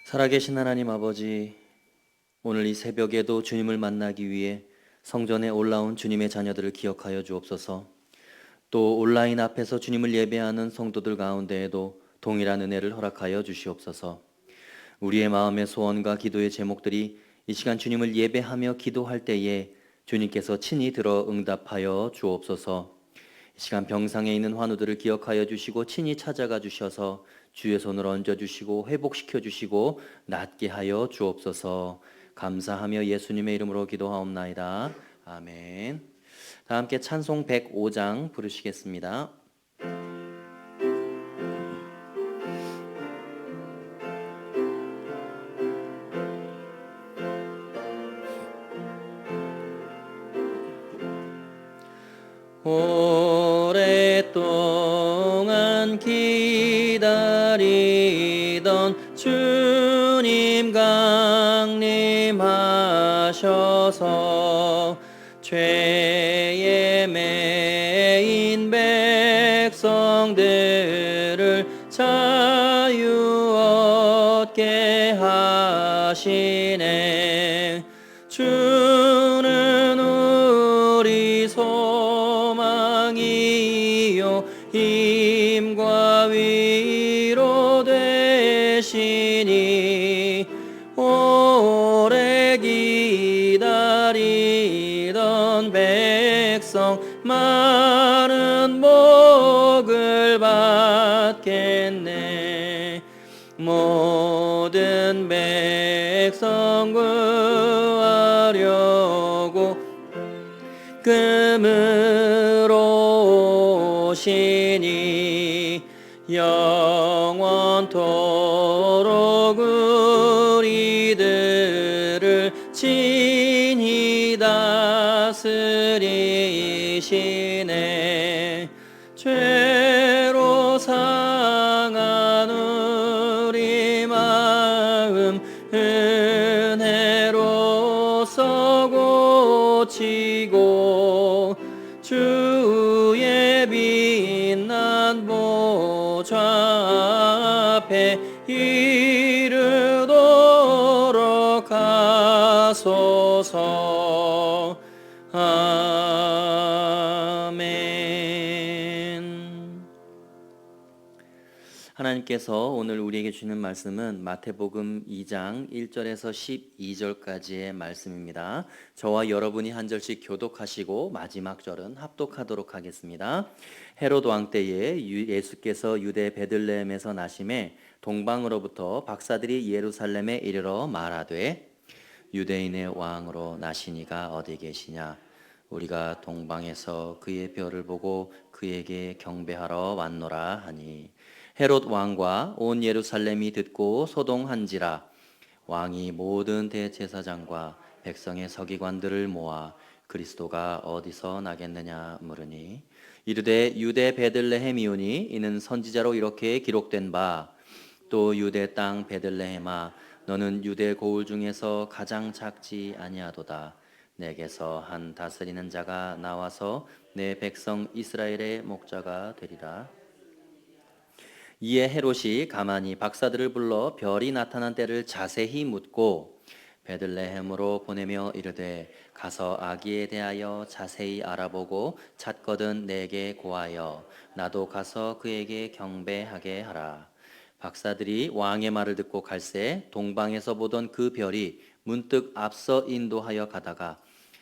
살아계신 하나님 아버지, 오늘 이 새벽에도 주님을 만나기 위해 성전에 올라온 주님의 자녀들을 기억하여 주옵소서. 또 온라인 앞에서 주님을 예배하는 성도들 가운데에도 동일한 은혜를 허락하여 주시옵소서. 우리의 마음의 소원과 기도의 제목들이 이 시간 주님을 예배하며 기도할 때에 주님께서 친히 들어 응답하여 주옵소서. 이 시간 병상에 있는 환우들을 기억하여 주시고 친히 찾아가 주셔서 주의 손을 얹어 주시고 회복시켜 주시고 낫게 하여 주옵소서. 감사하며 예수님의 이름으로 기도하옵나이다. 아멘. 다 함께 찬송 105장 부르시겠습니다. 오랫동안 기다리던 주님 강림하셔서 죄에 매인 백성들을 자유 얻게 하시네. 주는 우리 소망이요 힘과 위로 되시니 오래 기다리던 백성 많은 복을 받겠네. 모든 백성 구하려고 금으로 오시니 영원토록 우리들을 친히 다스리시네. 죄로 상한 우리 마음 은혜로서 고치고 주의 빛난 보좌 앞에 이르도록 하소서. 아멘. 하나님께서 오늘 우리에게 주는 말씀은 마태복음 2장 1절에서 12절까지의 말씀입니다. 저와 여러분이 한 절씩 교독하시고 마지막 절은 합독하도록 하겠습니다. 헤롯 왕 때에 예수께서 유대 베들레헴에서 나심에 동방으로부터 박사들이 예루살렘에 이르러 말하되 유대인의 왕으로 나시니가 어디 계시냐? 우리가 동방에서 그의 별을 보고 그에게 경배하러 왔노라 하니 헤롯 왕과 온 예루살렘이 듣고 소동한지라. 왕이 모든 대제사장과 백성의 서기관들을 모아 그리스도가 어디서 나겠느냐 물으니 이르되 유대 베들레헴이오니 이는 선지자로 이렇게 기록된 바 또 유대 땅 베들레헴아 너는 유대 고을 중에서 가장 작지 아니하도다. 내게서 한 다스리는 자가 나와서 내 백성 이스라엘의 목자가 되리라. 이에 헤롯이 가만히 박사들을 불러 별이 나타난 때를 자세히 묻고 베들레헴으로 보내며 이르되 가서 아기에 대하여 자세히 알아보고 찾거든 내게 고하여 나도 가서 그에게 경배하게 하라. 박사들이 왕의 말을 듣고 갈새 동방에서 보던 그 별이 문득 앞서 인도하여 가다가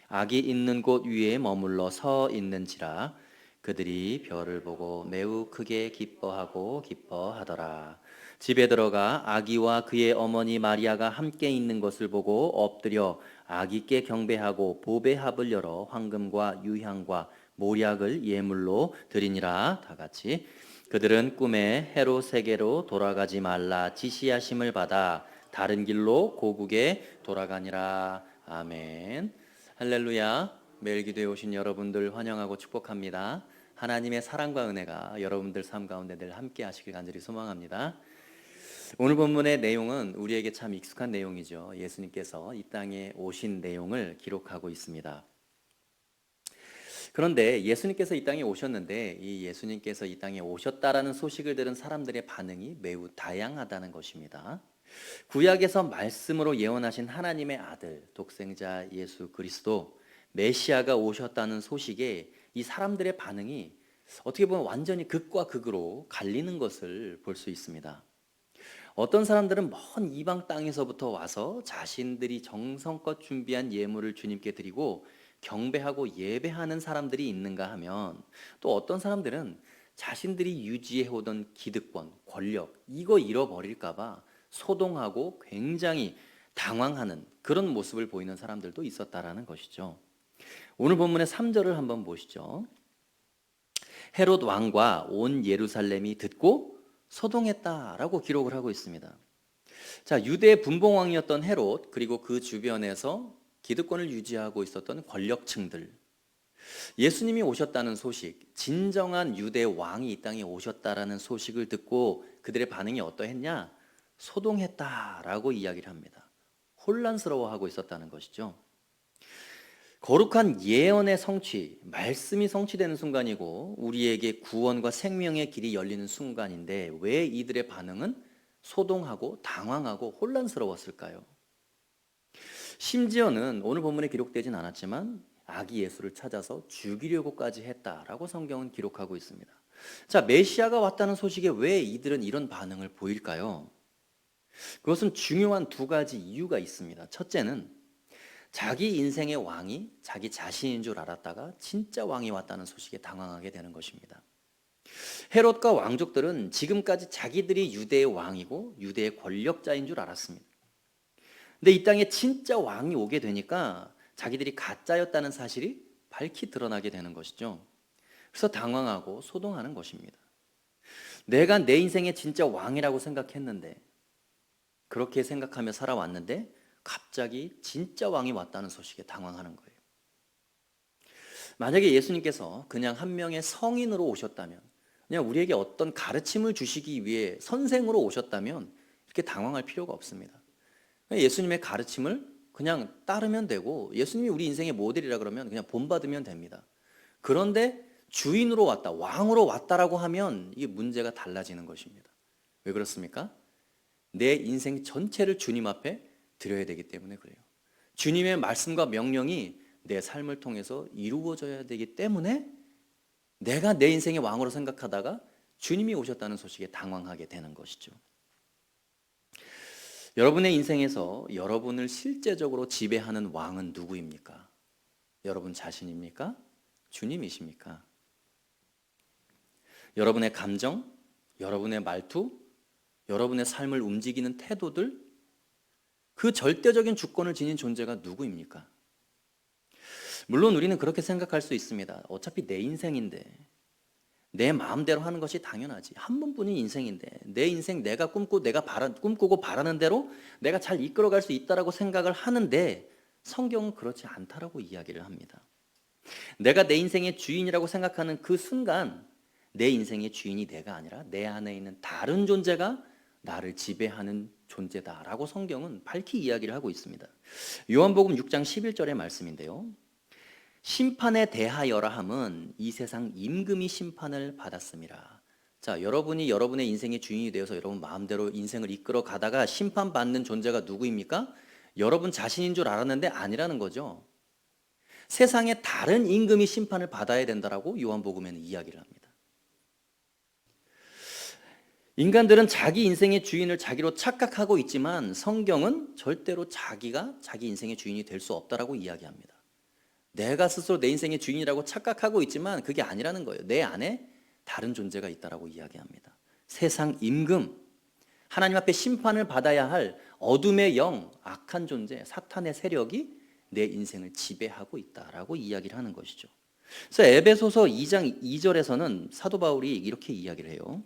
아기 있는 곳 위에 머물러 서 있는지라. 그들이 별을 보고 매우 크게 기뻐하더라. 집에 들어가 아기와 그의 어머니 마리아가 함께 있는 것을 보고 엎드려 아기께 경배하고 보배합을 열어 황금과 유향과 모략을 예물로 드리니라. 다 같이 그들은 꿈에 헤롯에게로 돌아가지 말라 지시하심을 받아 다른 길로 고국에 돌아가니라. 아멘. 할렐루야. 매일 기도에 오신 여러분들 환영하고 축복합니다. 하나님의 사랑과 은혜가 여러분들 삶 가운데 늘 함께 하시길 간절히 소망합니다. 오늘 본문의 내용은 우리에게 참 익숙한 내용이죠. 예수님께서 이 땅에 오신 내용을 기록하고 있습니다. 그런데 예수님께서 이 땅에 오셨는데 이 예수님께서 이 땅에 오셨다라는 소식을 들은 사람들의 반응이 매우 다양하다는 것입니다. 구약에서 말씀으로 예언하신 하나님의 아들, 독생자 예수 그리스도, 메시아가 오셨다는 소식에 이 사람들의 반응이 어떻게 보면 완전히 극과 극으로 갈리는 것을 볼 수 있습니다. 어떤 사람들은 먼 이방 땅에서부터 와서 자신들이 정성껏 준비한 예물을 주님께 드리고 경배하고 예배하는 사람들이 있는가 하면, 또 어떤 사람들은 자신들이 유지해오던 기득권, 권력, 이거 잃어버릴까 봐 소동하고 굉장히 당황하는 그런 모습을 보이는 사람들도 있었다라는 것이죠. 오늘 본문의 3절을 한번 보시죠. 헤롯 왕과 온 예루살렘이 듣고 소동했다라고 기록을 하고 있습니다. 자, 유대 분봉왕이었던 헤롯, 그리고 그 주변에서 기득권을 유지하고 있었던 권력층들, 예수님이 오셨다는 소식, 진정한 유대 왕이 이 땅에 오셨다라는 소식을 듣고 그들의 반응이 어떠했냐? 소동했다라고 이야기를 합니다. 혼란스러워하고 있었다는 것이죠. 거룩한 예언의 성취, 말씀이 성취되는 순간이고 우리에게 구원과 생명의 길이 열리는 순간인데, 왜 이들의 반응은 소동하고 당황하고 혼란스러웠을까요? 심지어는 오늘 본문에 기록되진 않았지만 아기 예수를 찾아서 죽이려고까지 했다라고 성경은 기록하고 있습니다. 자, 메시아가 왔다는 소식에 왜 이들은 이런 반응을 보일까요? 그것은 중요한 두 가지 이유가 있습니다. 첫째는 자기 인생의 왕이 자기 자신인 줄 알았다가 진짜 왕이 왔다는 소식에 당황하게 되는 것입니다. 헤롯과 왕족들은 지금까지 자기들이 유대의 왕이고 유대의 권력자인 줄 알았습니다. 근데 이 땅에 진짜 왕이 오게 되니까 자기들이 가짜였다는 사실이 밝히 드러나게 되는 것이죠. 그래서 당황하고 소동하는 것입니다. 내가 내 인생의 진짜 왕이라고 생각했는데, 그렇게 생각하며 살아왔는데 갑자기 진짜 왕이 왔다는 소식에 당황하는 거예요. 만약에 예수님께서 그냥 한 명의 성인으로 오셨다면, 그냥 우리에게 어떤 가르침을 주시기 위해 선생으로 오셨다면 이렇게 당황할 필요가 없습니다. 예수님의 가르침을 그냥 따르면 되고, 예수님이 우리 인생의 모델이라 그러면 그냥 본받으면 됩니다. 그런데 주인으로 왔다, 왕으로 왔다라고 하면 이게 문제가 달라지는 것입니다. 왜 그렇습니까? 내 인생 전체를 주님 앞에 드려야 되기 때문에 그래요. 주님의 말씀과 명령이 내 삶을 통해서 이루어져야 되기 때문에 내가 내 인생의 왕으로 생각하다가 주님이 오셨다는 소식에 당황하게 되는 것이죠. 여러분의 인생에서 여러분을 실제적으로 지배하는 왕은 누구입니까? 여러분 자신입니까? 주님이십니까? 여러분의 감정, 여러분의 말투, 여러분의 삶을 움직이는 태도들, 그 절대적인 주권을 지닌 존재가 누구입니까? 물론 우리는 그렇게 생각할 수 있습니다. 어차피 내 인생인데, 내 마음대로 하는 것이 당연하지. 한 번뿐인 인생인데 내 인생 내가 꿈꾸고 바라는 대로 내가 잘 이끌어갈 수 있다라고 생각을 하는데, 성경은 그렇지 않다라고 이야기를 합니다. 내가 내 인생의 주인이라고 생각하는 그 순간, 내 인생의 주인이 내가 아니라 내 안에 있는 다른 존재가 나를 지배하는 존재다라고 성경은 밝히 이야기를 하고 있습니다. 요한복음 6장 11절의 말씀인데요, 심판에 대하여라 함은 이 세상 임금이 심판을 받았음이라. 자, 여러분이 여러분의 인생의 주인이 되어서 여러분 마음대로 인생을 이끌어 가다가 심판받는 존재가 누구입니까? 여러분 자신인 줄 알았는데 아니라는 거죠. 세상에 다른 임금이 심판을 받아야 된다라고 요한복음에는 이야기를 합니다. 인간들은 자기 인생의 주인을 자기로 착각하고 있지만 성경은 절대로 자기가 자기 인생의 주인이 될 수 없다라고 이야기합니다. 내가 스스로 내 인생의 주인이라고 착각하고 있지만 그게 아니라는 거예요. 내 안에 다른 존재가 있다라고 이야기합니다. 세상 임금, 하나님 앞에 심판을 받아야 할 어둠의 영, 악한 존재, 사탄의 세력이 내 인생을 지배하고 있다라고 이야기를 하는 것이죠. 그래서 에베소서 2장 2절에서는 사도 바울이 이렇게 이야기를 해요.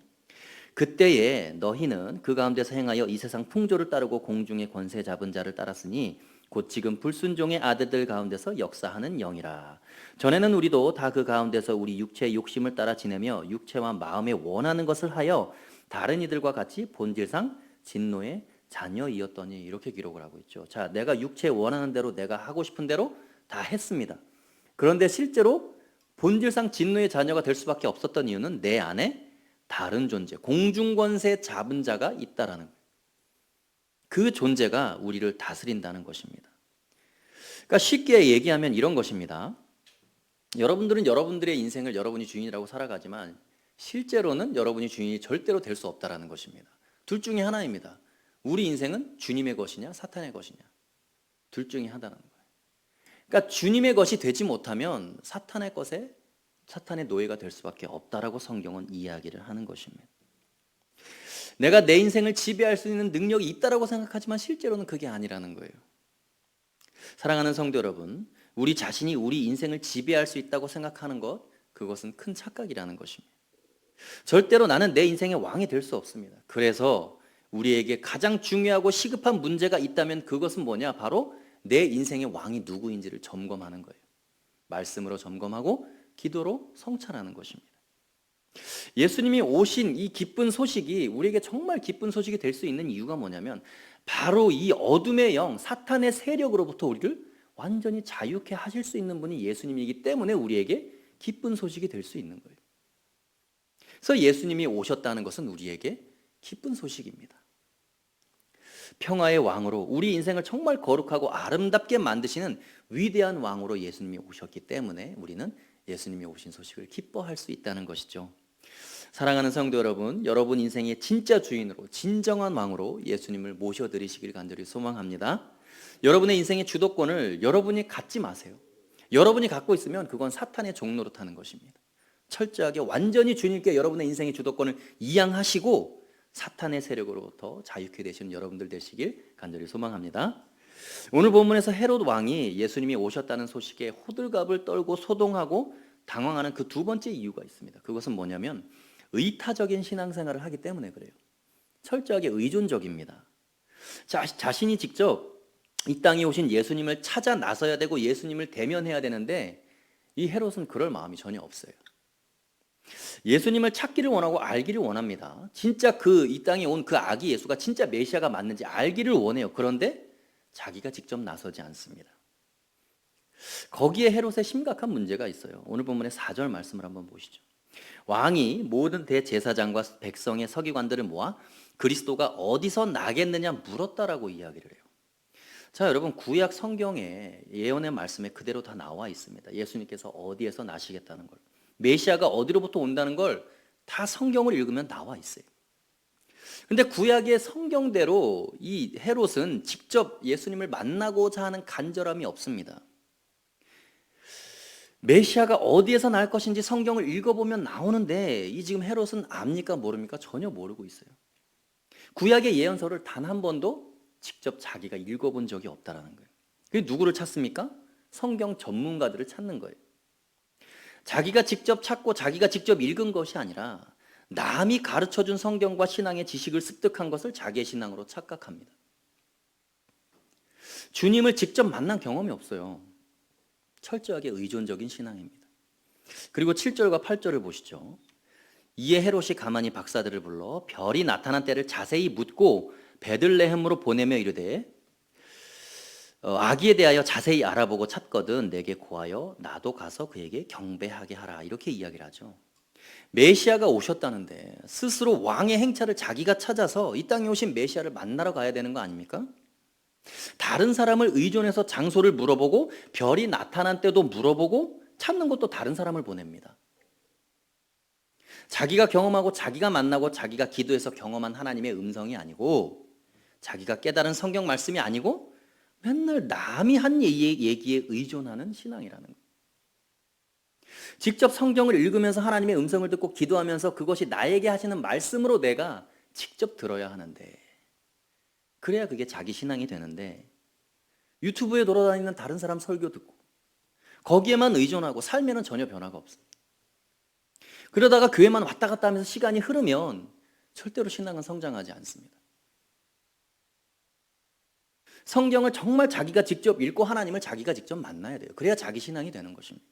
그때에 너희는 그 가운데서 행하여 이 세상 풍조를 따르고 공중의 권세 잡은 자를 따랐으니 곧 지금 불순종의 아들들 가운데서 역사하는 영이라. 전에는 우리도 다 그 가운데서 우리 육체의 욕심을 따라 지내며 육체와 마음에 원하는 것을 하여 다른 이들과 같이 본질상 진노의 자녀이었더니, 이렇게 기록을 하고 있죠. 자, 내가 육체에 원하는 대로 내가 하고 싶은 대로 다 했습니다. 그런데 실제로 본질상 진노의 자녀가 될 수밖에 없었던 이유는 내 안에 다른 존재, 공중권세 잡은 자가 있다라는 거예요. 그 존재가 우리를 다스린다는 것입니다. 그러니까 쉽게 얘기하면 이런 것입니다. 여러분들은 여러분들의 인생을 여러분이 주인이라고 살아가지만 실제로는 여러분이 주인이 절대로 될 수 없다는 것입니다. 둘 중에 하나입니다. 우리 인생은 주님의 것이냐 사탄의 것이냐, 둘 중에 하나라는 거예요. 그러니까 주님의 것이 되지 못하면 사탄의 것에 사탄의 노예가 될 수밖에 없다라고 성경은 이야기를 하는 것입니다. 내가 내 인생을 지배할 수 있는 능력이 있다라고 생각하지만 실제로는 그게 아니라는 거예요. 사랑하는 성도 여러분, 우리 자신이 우리 인생을 지배할 수 있다고 생각하는 것, 그것은 큰 착각이라는 것입니다. 절대로 나는 내 인생의 왕이 될 수 없습니다. 그래서 우리에게 가장 중요하고 시급한 문제가 있다면 그것은 뭐냐? 바로 내 인생의 왕이 누구인지를 점검하는 거예요. 말씀으로 점검하고 기도로 성찰하는 것입니다. 예수님이 오신 이 기쁜 소식이 우리에게 정말 기쁜 소식이 될 수 있는 이유가 뭐냐면 바로 이 어둠의 영, 사탄의 세력으로부터 우리를 완전히 자유케 하실 수 있는 분이 예수님이기 때문에 우리에게 기쁜 소식이 될 수 있는 거예요. 그래서 예수님이 오셨다는 것은 우리에게 기쁜 소식입니다. 평화의 왕으로 우리 인생을 정말 거룩하고 아름답게 만드시는 위대한 왕으로 예수님이 오셨기 때문에 우리는 예수님이 오신 소식을 기뻐할 수 있다는 것이죠. 사랑하는 성도 여러분, 여러분 인생의 진짜 주인으로 진정한 왕으로 예수님을 모셔드리시길 간절히 소망합니다. 여러분의 인생의 주도권을 여러분이 갖지 마세요. 여러분이 갖고 있으면 그건 사탄의 종노릇하는 것입니다. 철저하게 완전히 주님께 여러분의 인생의 주도권을 이양하시고 사탄의 세력으로부터 자유케 되시는 여러분들 되시길 간절히 소망합니다. 오늘 본문에서 헤롯 왕이 예수님이 오셨다는 소식에 호들갑을 떨고 소동하고 당황하는 그 두 번째 이유가 있습니다. 그것은 뭐냐면 의타적인 신앙생활을 하기 때문에 그래요. 철저하게 의존적입니다. 자신이 직접 이 땅에 오신 예수님을 찾아 나서야 되고 예수님을 대면해야 되는데 이 헤롯은 그럴 마음이 전혀 없어요. 예수님을 찾기를 원하고 알기를 원합니다. 진짜 이 땅에 온 그 아기 예수가 진짜 메시아가 맞는지 알기를 원해요. 그런데 자기가 직접 나서지 않습니다. 거기에 헤롯의 심각한 문제가 있어요. 오늘 본문의 4절 말씀을 한번 보시죠. 왕이 모든 대제사장과 백성의 서기관들을 모아 그리스도가 어디서 나겠느냐 물었다라고 이야기를 해요. 자, 여러분, 구약 성경에 예언의 말씀에 그대로 다 나와 있습니다. 예수님께서 어디에서 나시겠다는 걸, 메시아가 어디로부터 온다는 걸 다 성경을 읽으면 나와 있어요. 근데 구약의 성경대로 이 헤롯은 직접 예수님을 만나고자 하는 간절함이 없습니다. 메시아가 어디에서 날 것인지 성경을 읽어보면 나오는데 이 지금 헤롯은 압니까 모릅니까? 전혀 모르고 있어요. 구약의 예언서를 단 한 번도 직접 자기가 읽어본 적이 없다라는 거예요. 그게 누구를 찾습니까? 성경 전문가들을 찾는 거예요. 자기가 직접 찾고 자기가 직접 읽은 것이 아니라 남이 가르쳐준 성경과 신앙의 지식을 습득한 것을 자기의 신앙으로 착각합니다. 주님을 직접 만난 경험이 없어요. 철저하게 의존적인 신앙입니다. 그리고 7절과 8절을 보시죠. 이에 헤롯이 가만히 박사들을 불러 별이 나타난 때를 자세히 묻고 베들레헴으로 보내며 이르되 아기에 대하여 자세히 알아보고 찾거든 내게 고하여 나도 가서 그에게 경배하게 하라, 이렇게 이야기를 하죠. 메시아가 오셨다는데 스스로 왕의 행차를 자기가 찾아서 이 땅에 오신 메시아를 만나러 가야 되는 거 아닙니까? 다른 사람을 의존해서 장소를 물어보고 별이 나타난 때도 물어보고 찾는 것도 다른 사람을 보냅니다. 자기가 경험하고 자기가 만나고 자기가 기도해서 경험한 하나님의 음성이 아니고 자기가 깨달은 성경 말씀이 아니고 맨날 남이 한 얘기에 의존하는 신앙이라는 거예요. 직접 성경을 읽으면서 하나님의 음성을 듣고 기도하면서 그것이 나에게 하시는 말씀으로 내가 직접 들어야 하는데, 그래야 그게 자기 신앙이 되는데 유튜브에 돌아다니는 다른 사람 설교 듣고 거기에만 의존하고 살면은 전혀 변화가 없습니다. 그러다가 교회만 왔다 갔다 하면서 시간이 흐르면 절대로 신앙은 성장하지 않습니다. 성경을 정말 자기가 직접 읽고 하나님을 자기가 직접 만나야 돼요. 그래야 자기 신앙이 되는 것입니다.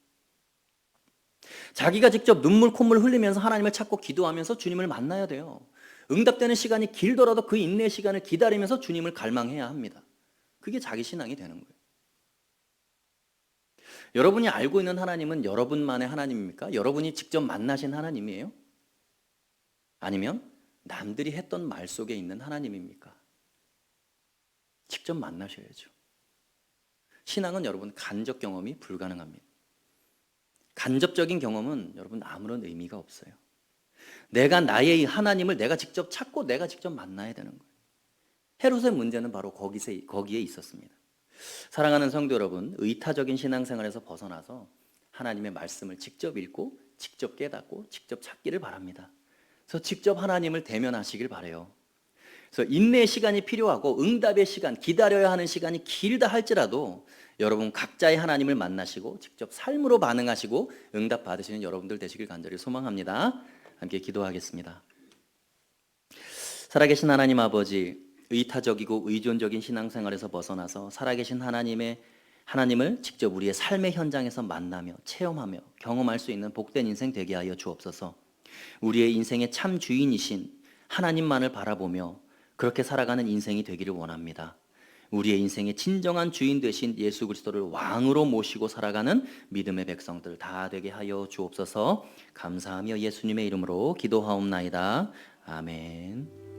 자기가 직접 눈물 콧물 흘리면서 하나님을 찾고 기도하면서 주님을 만나야 돼요. 응답되는 시간이 길더라도 그 인내의 시간을 기다리면서 주님을 갈망해야 합니다. 그게 자기 신앙이 되는 거예요. 여러분이 알고 있는 하나님은 여러분만의 하나님입니까? 여러분이 직접 만나신 하나님이에요? 아니면 남들이 했던 말 속에 있는 하나님입니까? 직접 만나셔야죠. 신앙은 여러분 간접 경험이 불가능합니다. 간접적인 경험은 여러분 아무런 의미가 없어요. 내가 나의 하나님을 내가 직접 찾고 내가 직접 만나야 되는 거예요. 헤롯의 문제는 바로 거기에 있었습니다. 사랑하는 성도 여러분, 의타적인 신앙생활에서 벗어나서 하나님의 말씀을 직접 읽고 직접 깨닫고 직접 찾기를 바랍니다. 그래서 직접 하나님을 대면하시길 바라요. 그래서 인내의 시간이 필요하고 응답의 시간, 기다려야 하는 시간이 길다 할지라도 여러분 각자의 하나님을 만나시고 직접 삶으로 반응하시고 응답 받으시는 여러분들 되시길 간절히 소망합니다. 함께 기도하겠습니다. 살아계신 하나님 아버지, 의타적이고 의존적인 신앙생활에서 벗어나서 살아계신 하나님을 직접 우리의 삶의 현장에서 만나며 체험하며 경험할 수 있는 복된 인생 되게 하여 주옵소서. 우리의 인생의 참 주인이신 하나님만을 바라보며 그렇게 살아가는 인생이 되기를 원합니다. 우리의 인생의 진정한 주인 되신 예수 그리스도를 왕으로 모시고 살아가는 믿음의 백성들 다 되게 하여 주옵소서. 감사하며 예수님의 이름으로 기도하옵나이다. 아멘.